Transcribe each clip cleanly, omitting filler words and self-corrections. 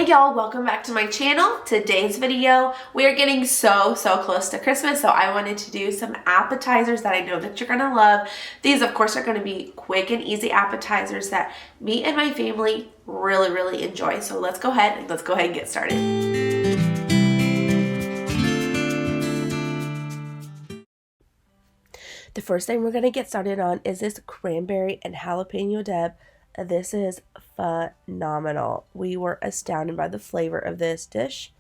y'all, welcome back to my channel. Today's video, we are getting so close to Christmas, so I wanted to do some appetizers that I know that you're gonna love. These of course are gonna be quick and easy appetizers that me and my family really enjoy. So let's go ahead and get started. The first thing we're gonna get started on is this cranberry and jalapeno dip. This is phenomenal. We were astounded by the flavor of this dish.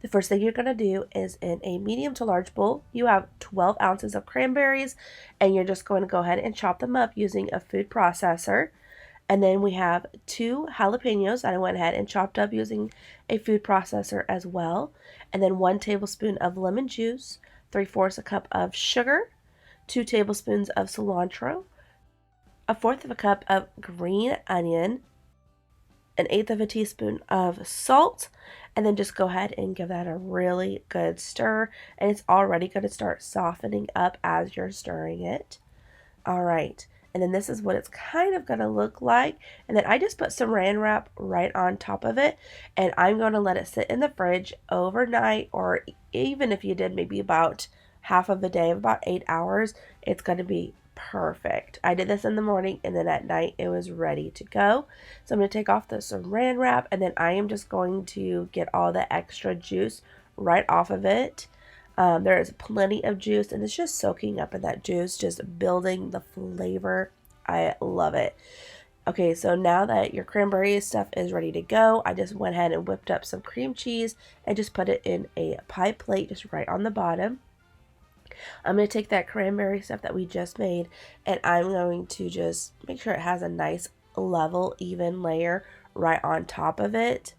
The first thing you're going to do is in a medium to large bowl, you have 12 ounces of cranberries, and you're just going to go ahead and chop them up using a food processor. And then we have 2 jalapenos that I went ahead and chopped up using a food processor as well. And then 1 tablespoon of lemon juice, 3/4 a cup of sugar, 2 tablespoons of cilantro, 1/4 of a cup of green onion, 1/8 of a teaspoon of salt, and then just go ahead and give that a really good stir, and it's already going to start softening up as you're stirring it. All right, and then this is what it's kind of going to look like, and then I just put saran wrap right on top of it, and I'm going to let it sit in the fridge overnight, or even if you did maybe about half of a day, about 8 hours, it's going to be perfect. I did this in the morning, and then at night it was ready to go. So I'm going to take off the saran wrap, and then I am just going to get all the extra juice right off of it. There is plenty of juice, and it's just soaking up in that juice, just building the flavor. I love it. Okay, so now that your cranberry stuff is ready to go, I just went ahead and whipped up some cream cheese and just put it in a pie plate just right on the bottom. I'm going to take that cranberry stuff that we just made, and I'm going to just make sure it has a nice level, even layer right on top of it.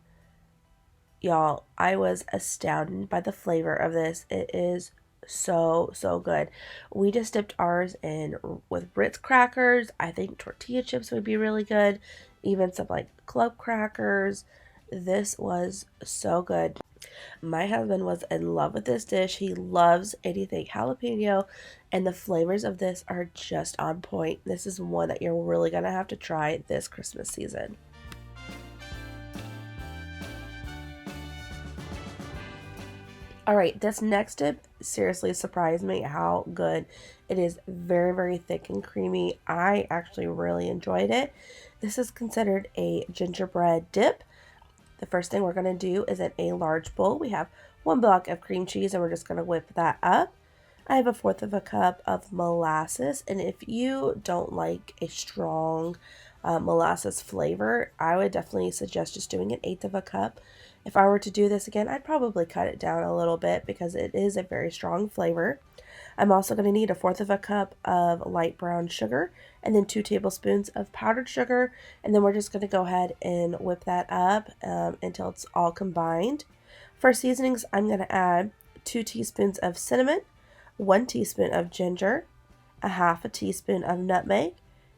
Y'all, I was astounded by the flavor of this. It is so good. We just dipped ours in with Ritz crackers. I think tortilla chips would be really good. Even some like club crackers. This was so good. My husband was in love with this dish. He loves anything jalapeno, and the flavors of this are just on point. This is one that you're really going to have to try this Christmas season. Alright, this next dip seriously surprised me how good it is. Very thick and creamy. I actually really enjoyed it. This is considered a gingerbread dip. The first thing we're going to do is in a large bowl, we have 1 block of cream cheese, and we're just going to whip that up. I have 1/4 of a cup of molasses, and if you don't like a strong molasses flavor, I would definitely suggest just doing 1/8 of a cup. If I were to do this again, I'd probably cut it down a little bit because it is a very strong flavor. I'm also going to need 1/4 of a cup of light brown sugar, and then 2 tablespoons of powdered sugar, and then we're just going to go ahead and whip that up until it's all combined. For seasonings, I'm going to add 2 teaspoons of cinnamon, 1 teaspoon of ginger, 1/2 teaspoon of nutmeg,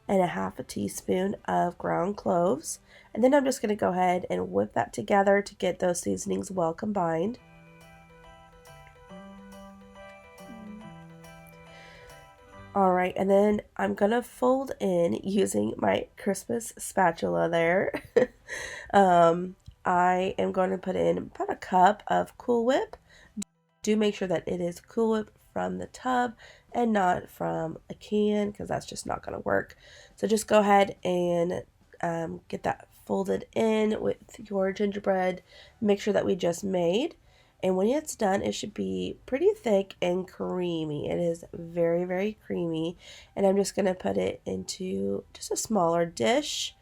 and 1/2 teaspoon of ground cloves. And then I'm just going to go ahead and whip that together to get those seasonings well combined. Alright, and then I'm going to fold in using my Christmas spatula there. I am going to put in about a cup of Cool Whip. Do make sure that it is Cool Whip from the tub and not from a can, because that's just not going to work. So just go ahead and get that folded in with your gingerbread mixture that we just made. And when it's done, it should be pretty thick and creamy. It is very creamy. And I'm just going to put it into just a smaller dish.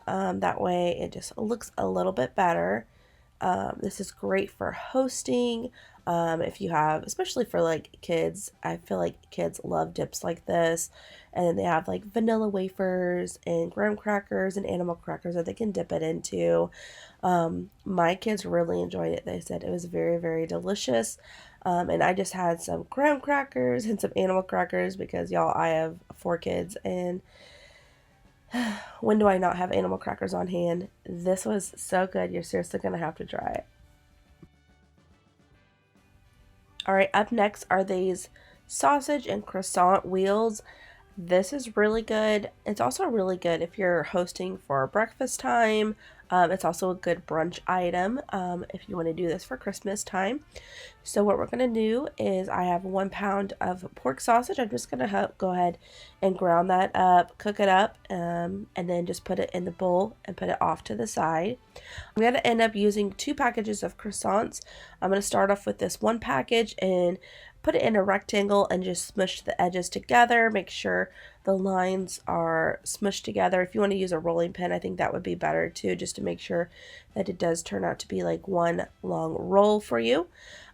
That way it just looks a little bit better. This is great for hosting. If you have, especially for like kids, I feel like kids love dips like this. And then they have like vanilla wafers and graham crackers and animal crackers that they can dip it into. My kids really enjoyed it. They said it was very delicious. And I just had some graham crackers and some animal crackers because y'all, I have 4 kids, and when do I not have animal crackers on hand? This was so good. You're seriously going to have to try it. Alright, up next are these sausage and croissant wheels. This is really good. It's also really good if you're hosting for breakfast time. It's also a good brunch item if you want to do this for Christmas time. So what we're going to do is I have 1 pound of pork sausage. I'm just going to go ahead and ground that up, cook it up, and then just put it in the bowl and put it off to the side. I'm going to end up using 2 packages of croissants. I'm going to start off with this 1 package and put it in a rectangle and just smush the edges together. Make sure the lines are smushed together. If you want to use a rolling pin, I think that would be better too, just to make sure that it does turn out to be like one long roll for you.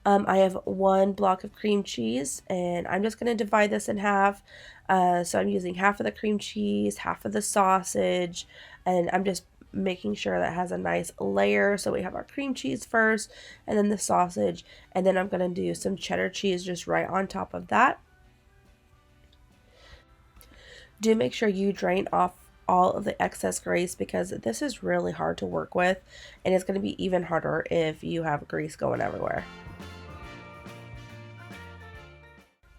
I have 1 block of cream cheese, and I'm just going to divide this in half. So I'm using half of the cream cheese, half of the sausage, and I'm just making sure that has a nice layer. So we have our cream cheese first, and then the sausage, and then I'm going to do some cheddar cheese just right on top of that. Do make sure you drain off all of the excess grease, because this is really hard to work with, and it's going to be even harder if you have grease going everywhere.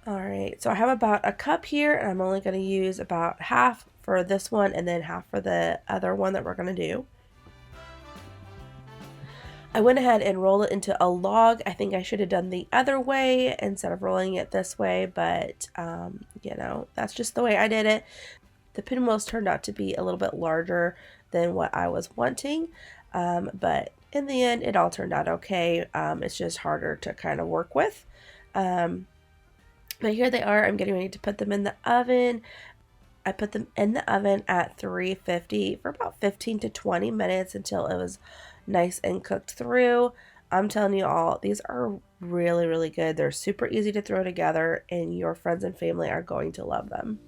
Alright, so I have about a cup here, and I'm only going to use about half for this one and then half for the other one that we're going to do. I went ahead and rolled it into a log. I think I should have done the other way instead of rolling it this way, but you know, that's just the way I did it. The pinwheels turned out to be a little bit larger than what I was wanting, but in the end it all turned out okay. It's just harder to kind of work with. But here they are. I'm getting ready to put them in the oven. I put them in the oven at 350 for about 15 to 20 minutes until it was nice and cooked through. I'm telling you all, these are really, really good. They're super easy to throw together, and your friends and family are going to love them.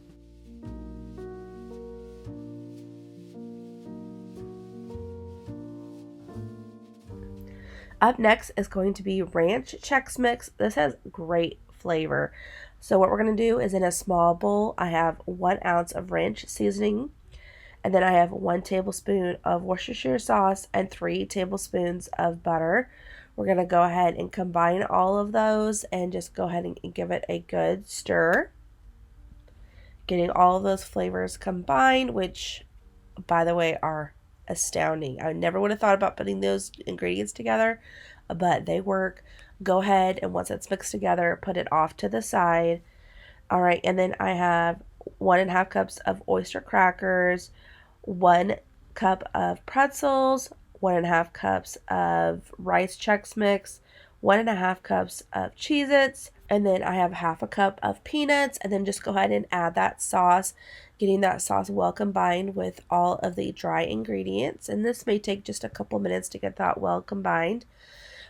Up next is going to be ranch Chex Mix. This has great flavor. So what we're going to do is, in a small bowl, I have 1 ounce of ranch seasoning, and then I have 1 tablespoon of Worcestershire sauce and 3 tablespoons of butter. We're going to go ahead and combine all of those and just go ahead and give it a good stir. Getting all of those flavors combined, which, by the way, are astounding. I never would have thought about putting those ingredients together, but they work. Go ahead, and once it's mixed together, put it off to the side. All right, and then I have 1.5 cups of oyster crackers, 1 cup of pretzels, 1.5 cups of rice Chex Mix, 1.5 cups of Cheez-Its, and then I have half a cup of peanuts, and then just go ahead and add that sauce, getting that sauce well combined with all of the dry ingredients. And this may take just a couple minutes to get that well combined.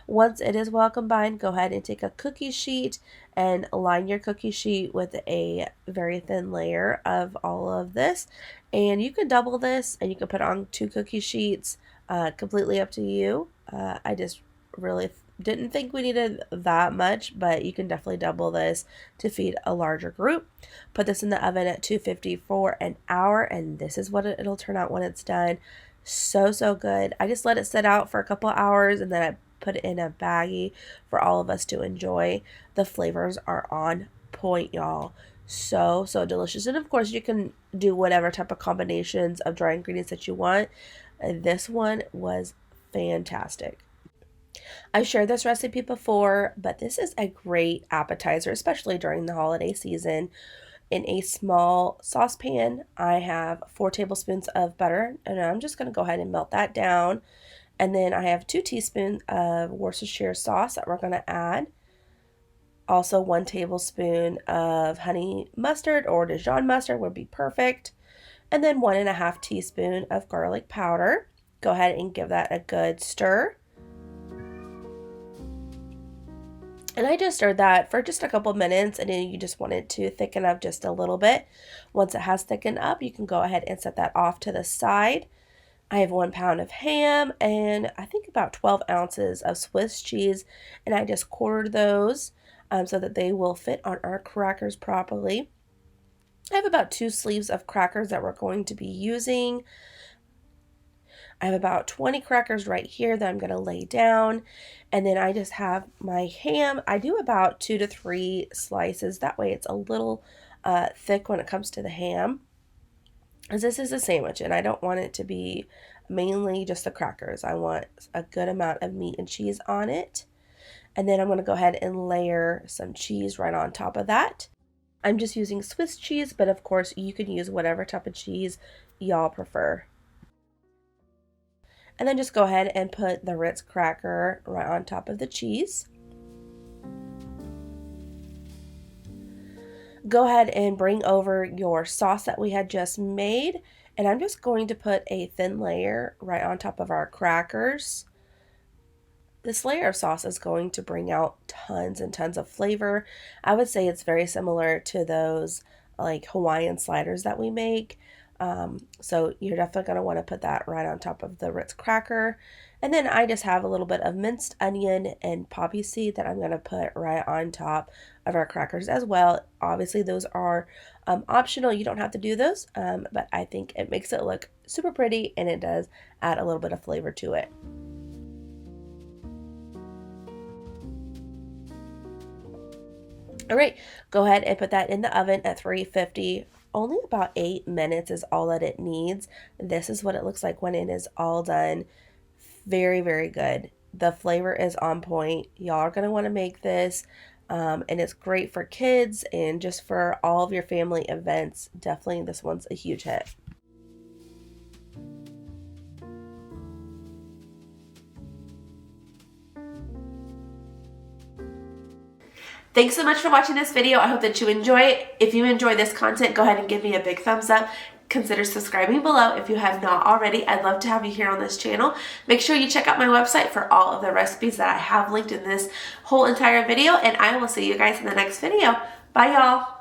Once it is well combined, go ahead and take a cookie sheet and line your cookie sheet with a very thin layer of all of this. And you can double this, and you can put on 2 cookie sheets, completely up to you. I just really didn't think we needed that much, but you can definitely double this to feed a larger group. Put this in the oven at 250 for an hour, and this is what it'll turn out when it's done. So, so good. I just let it sit out for a couple hours, and then I put it in a baggie for all of us to enjoy. The flavors are on point, y'all. So, so delicious. And of course, you can do whatever type of combinations of dry ingredients that you want. This one was fantastic. I've shared this recipe before, but this is a great appetizer, especially during the holiday season. In a small saucepan, I have 4 tablespoons of butter, and I'm just going to go ahead and melt that down. And then I have 2 teaspoons of Worcestershire sauce that we're going to add. Also 1 tablespoon of honey mustard or Dijon mustard would be perfect. And then 1.5 teaspoon of garlic powder. Go ahead and give that a good stir. And I just stirred that for just a couple minutes, and then you just want it to thicken up just a little bit. Once it has thickened up, you can go ahead and set that off to the side. I have 1 pound of ham and I think about 12 ounces of Swiss cheese, and I just quartered those so that they will fit on our crackers properly. I have about 2 sleeves of crackers that we're going to be using. I have about 20 crackers right here that I'm going to lay down, and then I just have my ham. I do about 2 to 3 slices. That way it's a little thick when it comes to the ham, as this is a sandwich and I don't want it to be mainly just the crackers. I want a good amount of meat and cheese on it. And then I'm going to go ahead and layer some cheese right on top of that. I'm just using Swiss cheese, but of course you can use whatever type of cheese y'all prefer. And then just go ahead and put the Ritz cracker right on top of the cheese. Go ahead and bring over your sauce that we had just made, and I'm just going to put a thin layer right on top of our crackers. This layer of sauce is going to bring out tons and tons of flavor. I would say it's very similar to those like Hawaiian sliders that we make. So you're definitely going to want to put that right on top of the Ritz cracker. And then I just have a little bit of minced onion and poppy seed that I'm going to put right on top of our crackers as well. Obviously, those are optional. You don't have to do those, but I think it makes it look super pretty, and it does add a little bit of flavor to it. All right, go ahead and put that in the oven at 350. Only about 8 minutes is all that it needs. This is what it looks like when it is all done. Very, very good. The flavor is on point. Y'all are going to want to make this, and it's great for kids and just for all of your family events. Definitely this one's a huge hit. Thanks so much for watching this video. I hope that you enjoy it. If you enjoy this content, go ahead and give me a big thumbs up. Consider subscribing below if you have not already. I'd love to have you here on this channel. Make sure you check out my website for all of the recipes that I have linked in this whole entire video, and I will see you guys in the next video. Bye, y'all.